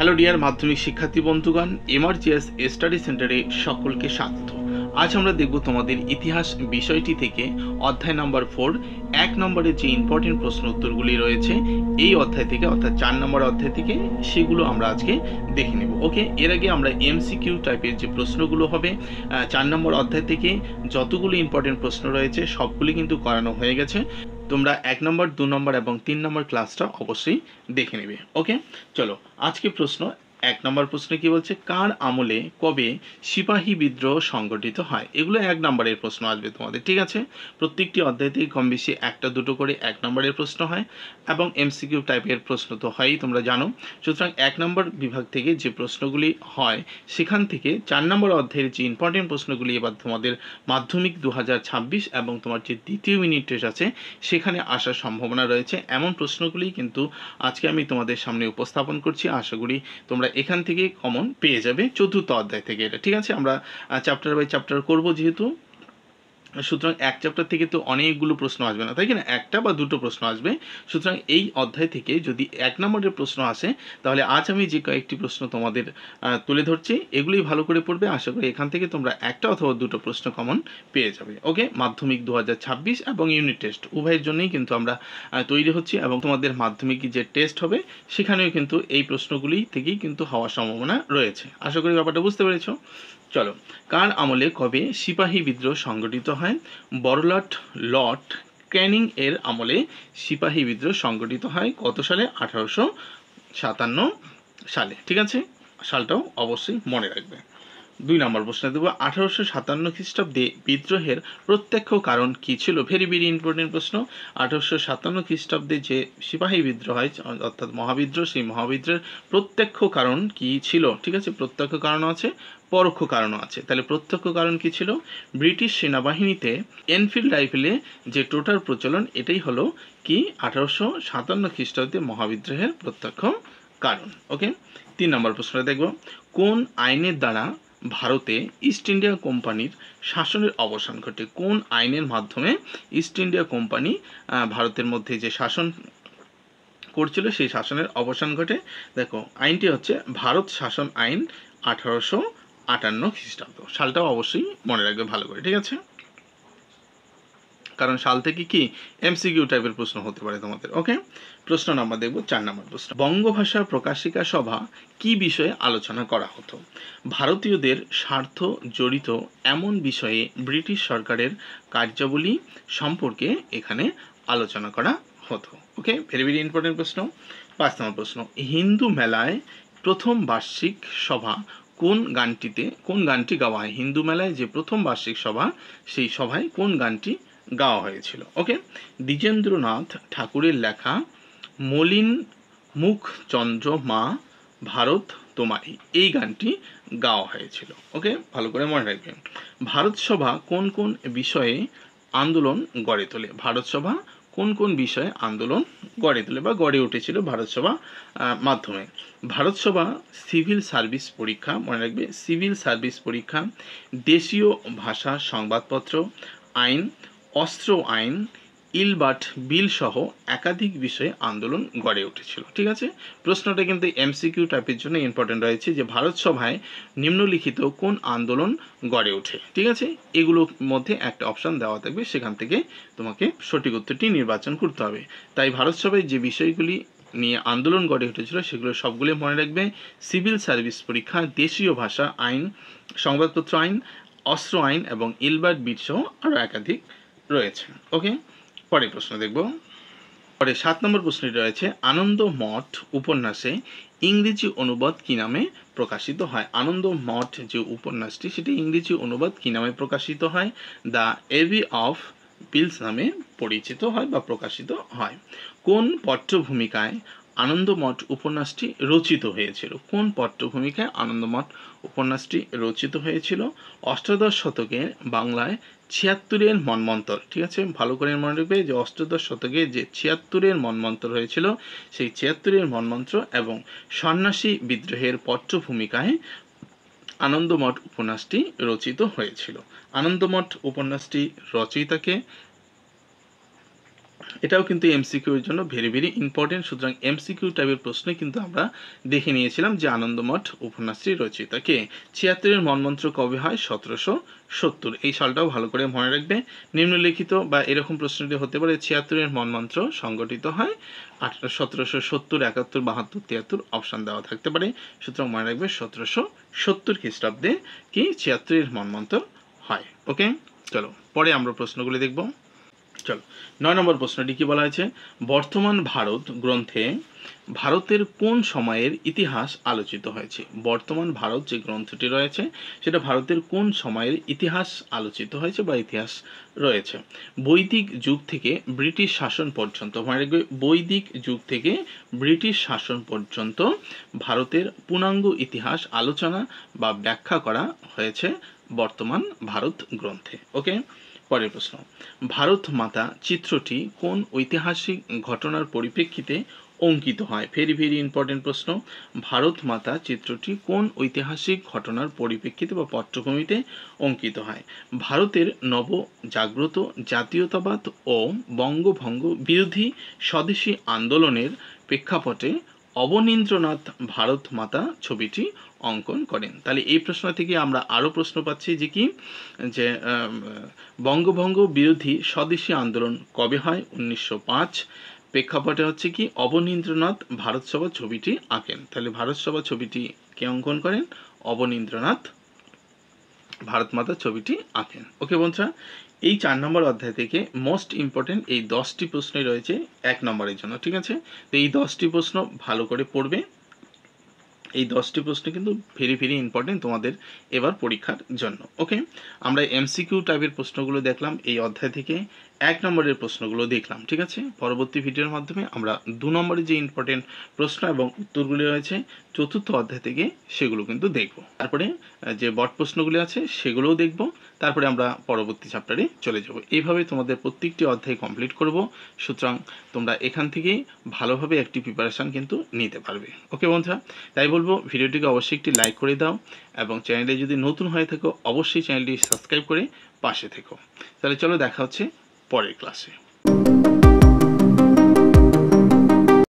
Hello dear মাধ্যমিক শিক্ষার্থী বন্ধুগণ, এমআরজিএস স্টাডি সেন্টারে সকলকে স্বাগত। আজ আমরা দেখব তোমাদের ইতিহাস বিষয়টি থেকে অধ্যায় নাম্বার 4 এক নম্বরের যে ইম্পর্টেন্ট প্রশ্ন উত্তরগুলি রয়েছে এই অধ্যায় থেকে, অর্থাৎ 4 নম্বর অধ্যায় থেকে, সেগুলো আমরা আজকে দেখে নেব। ওকে, এর আগে আমরা এমসিকিউ টাইপের যে প্রশ্নগুলো হবে 4 নম্বর অধ্যায় থেকে যতগুলো ইম্পর্টেন্ট প্রশ্ন রয়েছে সবগুলি কিন্তু করানো হয়ে গেছে। তোমরা 1 নম্বর, 2 নম্বর এবং 3 নম্বর ক্লাসটা অবশ্যই দেখে নেবে। ওকে, চলো আজকে প্রশ্ন 1 নম্বর প্রশ্নে কি বলছে, কার আমলে কবে সিপাহী বিদ্রোহ সংগঠিত হয়? এগুলো 1 নম্বরের প্রশ্ন আসবে তোমাদের, ঠিক আছে? প্রত্যেকটি অধ্যায়তেই কম বেশি একটা দুটো করে 1 নম্বরের প্রশ্ন হয় এবং এমসিকিউ টাইপের প্রশ্ন তো হয়ই, তোমরা জানো। সুতরাং 1 নম্বর বিভাগ থেকে যে প্রশ্নগুলি হয় সেখান থেকে 4 নম্বর অধ্যায়ের যে ইম্পর্টেন্ট প্রশ্নগুলি এবার তোমাদের মাধ্যমিক 2026 এবং তোমার যে দ্বিতীয় ইউনিট টেস্ট আছে সেখানে আসার সম্ভাবনা রয়েছে। এমন প্রশ্নগুলি কিন্তু আজকে আমি তোমাদের সামনে উপস্থাপন করছি। আশা করি তোমরা এখান থেকে কমন পেয়ে যাবে চতুর্থ অধ্যায় থেকে এটা, ঠিক আছে? আমরা চ্যাপ্টার বাই চ্যাপ্টার করব যেহেতু, সুতরাং এক চ্যাপ্টার থেকে তো অনেকগুলো প্রশ্ন আসবে না, তাই কি না? একটা বা দুটো প্রশ্ন আসবে। সুতরাং এই অধ্যায় থেকে যদি 1 নম্বরের প্রশ্ন আসে তাহলে আজ আমি যে কয়েকটি প্রশ্ন তোমাদের তুলে ধরছি এগুলি ভালো করে পড়বে। আশা করি এখান থেকে তোমরা একটা অথবা দুটো প্রশ্ন কমন পেয়ে যাবে। ওকে, মাধ্যমিক 2026 এবং ইউনিট টেস্ট উভয়ের জন্যই কিন্তু আমরা তৈরি হচ্ছি এবং তোমাদের মাধ্যমিক যে টেস্ট হবে সেখানেও কিন্তু এই প্রশ্নগুলি থেকেই কিন্তু হওয়ার সম্ভাবনা রয়েছে। আশা করি ব্যাপারটা বুঝতে পেরেছো। চলো, কার আমলে কবে সিপাহী বিদ্রোহ সংগঠিত হয়? বড়লাট লর্ড ক্যানিং এর আমলে সিপাহী বিদ্রোহ সংগঠিত হয় কত সালে? 1857 সালে, ঠিক আছে? সালটাও অবশ্যই মনে রাখবে। 2 নম্বর প্রশ্ন দেবো, 1857 খ্রিস্টাব্দে বিদ্রোহের প্রত্যক্ষ কারণ কি ছিল? ভেরি ভেরি ইম্পর্টেন্ট প্রশ্ন। 1857 খ্রিস্টাব্দে যে সিপাহী বিদ্রোহ হয় অর্থাৎ মহাবিদ্রোহ, সেই মহাবিদ্রোহের প্রত্যক্ষ কারণ কি ছিল? ঠিক আছে, প্রত্যক্ষ কারণ আছে, পরোক্ষ কারণও আছে। তাহলে প্রত্যক্ষ কারণ কি ছিল? ব্রিটিশ সেনাবাহিনীতে এনফিল্ড রাইফেলে যে টোটার প্রচলন, এটাই হলো কি 1857 খ্রিস্টাব্দে মহাবিদ্রোহের প্রত্যক্ষ কারণ। ওকে, 3 নম্বর প্রশ্নটা দেখব, কোন আইনের দ্বারা ভারতে ইস্ট ইন্ডিয়া কোম্পানির শাসনের অবসান ঘটে? কোন আইনের মাধ্যমে ইস্ট ইন্ডিয়া কোম্পানি ভারতের মধ্যে যে শাসন করছিল সেই শাসনের অবসান ঘটে? দেখো, আইনটি হচ্ছে ভারত শাসন আইন 1858 খ্রিস্টাব্দ। সালটাও অবশ্যই মনে রাখবে ভালো করে, ঠিক আছে? কারণ সাল থেকে কি এমসিকিউ টাইপের প্রশ্ন হতে পারে তোমাদের। ওকে, প্রশ্ন নাম্বার দেখব 4 নম্বর প্রশ্ন, বঙ্গভাষা প্রকাশিকা সভা কি বিষয়ে আলোচনা করা হতো? ভারতীয়দের স্বার্থ জড়িত এমন বিষয়ে ব্রিটিশ সরকারের কার্যাবলী সম্পর্কে এখানে আলোচনা করা হতো। ওকে, ভেরি ভেরি ইম্পর্টেন্ট প্রশ্ন। 5 নম্বর প্রশ্ন, হিন্দু মেলায় প্রথম বার্ষিক সভা কোন গানটি গাওয়া হয়? হিন্দু মেলায় যে প্রথম বার্ষিক সভা, সেই সভায় কোন গানটি গাওয়া হয়েছিল? ওকে, দ্বিজেন্দ্রনাথ ঠাকুরের লেখা মলিন মুখ চন্দ্র মা ভারত তোমারি, এই গানটি গাওয়া হয়েছিল। ওকে, ভালো করে মনে রাখবেন। ভারত সভা কোন কোন বিষয়ে আন্দোলন গড়ে তোলে? ভারত সভা কোন কোন বিষয়ে আন্দোলন গড়ে তোলে বা গড়ে উঠেছিল ভারত সভা মাধ্যমে? ভারত সভা সিভিল সার্ভিস পরীক্ষা, মনে রাখবে, সিভিল সার্ভিস পরীক্ষা, দেশীয় ভাষা সংবাদপত্র আইন, অস্ত্র আইন, ইলবার্ট বিল সহ একাধিক বিষয়ে আন্দোলন গড়ে উঠেছিল। ঠিক আছে, প্রশ্নটা কিন্তু এমসিকিউ টাইপের জন্য ইম্পর্টেন্ট রয়েছে যে ভারত সভায় নিম্নলিখিত কোন আন্দোলন গড়ে ওঠে? ঠিক আছে, এগুলোর মধ্যে একটা অপশন দেওয়া থাকবে, সেখান থেকে তোমাকে সঠিক উত্তরটি নির্বাচন করতে হবে। তাই ভারত সভায় যে বিষয়গুলি নিয়ে আন্দোলন গড়ে উঠেছিল সেগুলো সবগুলো মনে রাখবে। সিভিল সার্ভিস পরীক্ষা, দেশীয় ভাষা আইন, সংবাদপত্র আইন, অস্ত্র আইন এবং ইলবার্ট বিল সহ আরও একাধিক রয়েছে। ওকে, পরের প্রশ্ন দেখব। পরে 7 নম্বর প্রশ্নটি রয়েছে, আনন্দ মঠ উপন্যাসে ইংরেজি অনুবাদ কি নামে প্রকাশিত হয়? আনন্দ মঠ যে উপন্যাসটি সেটি ইংরেজি অনুবাদ কি নামে প্রকাশিত হয়? দ্য এভি অফ পিলস নামে পরিচিত হয় বা প্রকাশিত হয়। কোন পট্টভূমিকায় আনন্দমঠ উপন্যাসটি রচিত হয়েছিল? কোন পট্টভূমিকায় আনন্দমঠ উপন্যাসটি রচিত হয়েছিল? অষ্টাদশ শতকে বাংলায় 76-এর মন্বন্তর, ঠিক আছে, ভালো করে মনে রাখবে যে অষ্টাদশ শতকে যে 76-এর মন্বন্তর হয়েছিল সেই 76-এর মন্বন্তর এবং সন্ন্যাসী বিদ্রোহের পট্টভূমিকায় আনন্দমঠ উপন্যাসটি রচিত হয়েছিল। আনন্দমঠ উপন্যাসটি রচয়িতাকে এটাও কিন্তু এমসিকিউ এর জন্য ভেরি ভেরি ইম্পর্টেন্ট। সুতরাং এমসিকিউ টাইপের প্রশ্নে কিন্তু আমরা দেখে নিয়েছিলাম যে আনন্দমঠ উপন্যাসটি রচিতা কে। ৭৬ এর মনমন্ত্র কবে হয়? ১৭৭০। এই সালটাও ভালো করে মনে রাখবে। নিম্নলিখিত বা এরকম প্রশ্নটি হতে পারে ৭৬ এর মনমন্ত্র সংগঠিত হয় ১৭৭০, ৭১, ৭২, ৭৩ অপশান দেওয়া থাকতে পারে। সুতরাং মনে রাখবে ১৭৭০ খ্রিস্টাব্দে কি ৭৬ এর মনমন্ত্র হয়। ওকে, চলো পরে আমরা প্রশ্নগুলি দেখব। চলো ৯ নম্বর প্রশ্নটি কি বলা হয়েছে? বর্তমান ভারত গ্রন্থে ভারতের কোন সময়ের ইতিহাস আলোচিত হয়েছে? বর্তমান ভারত যে গ্রন্থটি রয়েছে সেটা ভারতের কোন সময়ের ইতিহাস আলোচিত হয়েছে বা ইতিহাস রয়েছে? বৈদিক যুগ থেকে ব্রিটিশ শাসন পর্যন্ত, মানে রাখবে বৈদিক যুগ থেকে ব্রিটিশ শাসন পর্যন্ত ভারতের পূর্ণাঙ্গ ইতিহাস আলোচনা বা ব্যাখ্যা করা হয়েছে বর্তমান ভারত গ্রন্থে। ওকে, পরের প্রশ্ন, ভারত মাতা চিত্রটি কোন ঐতিহাসিক ঘটনার পরিপ্রেক্ষিতে অঙ্কিত হয়? ভেরি ভেরি ইম্পর্টেন্ট প্রশ্ন। ভারত মাতা চিত্রটি কোন ঐতিহাসিক ঘটনার পরিপ্রেক্ষিতে বা পটভূমিতে অঙ্কিত হয়? ভারতের নবজাগ্রত জাতীয়তাবাদ ও বঙ্গভঙ্গ বিরোধী স্বদেশী আন্দোলনের প্রেক্ষাপটে অবনীন্দ্রনাথ ভারত মাতা ছবিটি অঙ্কন করেন। তাহলে এই প্রশ্ন থেকে আমরা আরও প্রশ্ন পাচ্ছি যে কি, যে বঙ্গভঙ্গ বিরোধী স্বদেশী আন্দোলন কবে হয়? ১৯০৫। প্রেক্ষাপটে হচ্ছে কি অবনীন্দ্রনাথ ভারতসভা ছবিটি আঁকেন। তাহলে ভারতসভা ছবিটি কে অঙ্কন করেন? অবনীন্দ্রনাথ ভারত মাতা ছবিটি আঁকেন। ওকে বন্ধুরা, এই ৪ নম্বর অধ্যায় থেকে মোস্ট ইম্পর্টেন্ট এই 10টি প্রশ্নই রয়েছে ১ নম্বরের জন্য, ঠিক আছে? তো এই 10টি প্রশ্ন ভালো করে পড়বে। এই 10টি প্রশ্ন কিন্তু ভেরি ভেরি ইম্পর্টেন্ট তোমাদের এবার পরীক্ষার জন্য। ওকে, আমরা এমসিকিউ টাইপের প্রশ্নগুলো দেখলাম এই অধ্যায় থেকে, 1 নম্বরের প্রশ্নগুলো দেখলাম, ঠিক আছে? পরবর্তী ভিডিওর মাধ্যমে আমরা 2 নম্বরের যে ইম্পর্টেন্ট প্রশ্ন এবং উত্তরগুলি রয়েছে 4র্থ অধ্যায় থেকে সেগুলো কিন্তু দেখব। তারপরে যে বট প্রশ্নগুলি আছে সেগুলোও দেখব। তারপরে আমরা পরবর্তী চ্যাপ্টারে চলে যাব। এইভাবে তোমাদের প্রত্যেকটি অধ্যায় কমপ্লিট করব। সুতরাং তোমরা এখান থেকেই ভালোভাবে একটি প্রিপারেশান কিন্তু নিতে পারবে। ওকে বন্ধুরা, তাই বলবো ভিডিওটিকে অবশ্যই একটি লাইক করে দাও এবং চ্যানেলে যদি নতুন হয়ে থাকো অবশ্যই চ্যানেলটি সাবস্ক্রাইব করে পাশে থেকো। তাহলে চলো দেখা হচ্ছে পরের ক্লাসে।